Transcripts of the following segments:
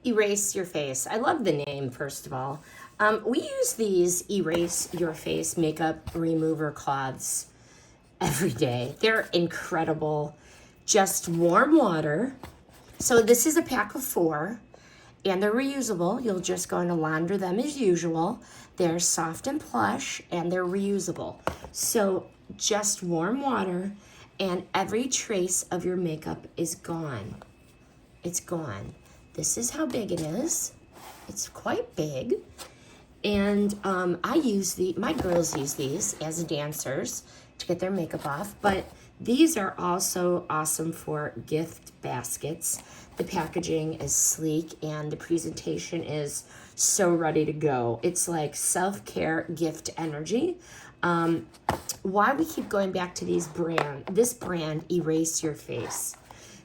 Erase Your Face. I love the name, first of all. We use these Erase Your Face makeup remover cloths every day. They're incredible. Just warm water. So this is a pack of 4, and they're reusable. You'll just go and launder them as usual. They're soft and plush, and they're reusable. So just warm water, and every trace of your makeup is gone. It's gone. This is how big it is. It's quite big. And my girls use these as dancers to get their makeup off, but these are also awesome for gift baskets. The packaging is sleek and the presentation is so ready to go. It's like self-care gift energy. Why we keep going back to this brand, Erase Your Face.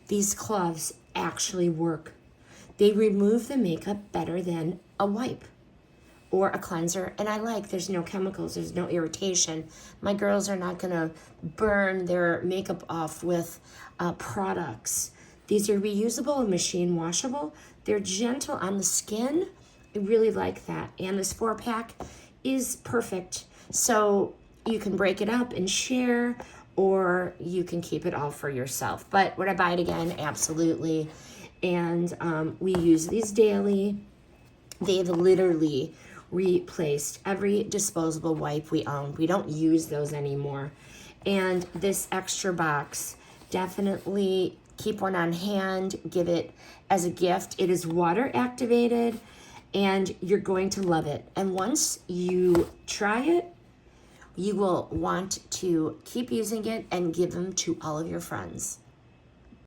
These cloths actually work. They remove the makeup better than a wipe or a cleanser, and there's no chemicals, there's no irritation. My girls are not gonna burn their makeup off with products. These are reusable and machine washable. They're gentle on the skin. I really like that. And this 4-pack is perfect. So you can break it up and share, or you can keep it all for yourself. But would I buy it again? Absolutely. And we use these daily. They've literally replaced every disposable wipe we own. We don't use those anymore. And this extra box, definitely keep one on hand, give it as a gift. It is water activated, and you're going to love it. And once you try it, you will want to keep using it and give them to all of your friends.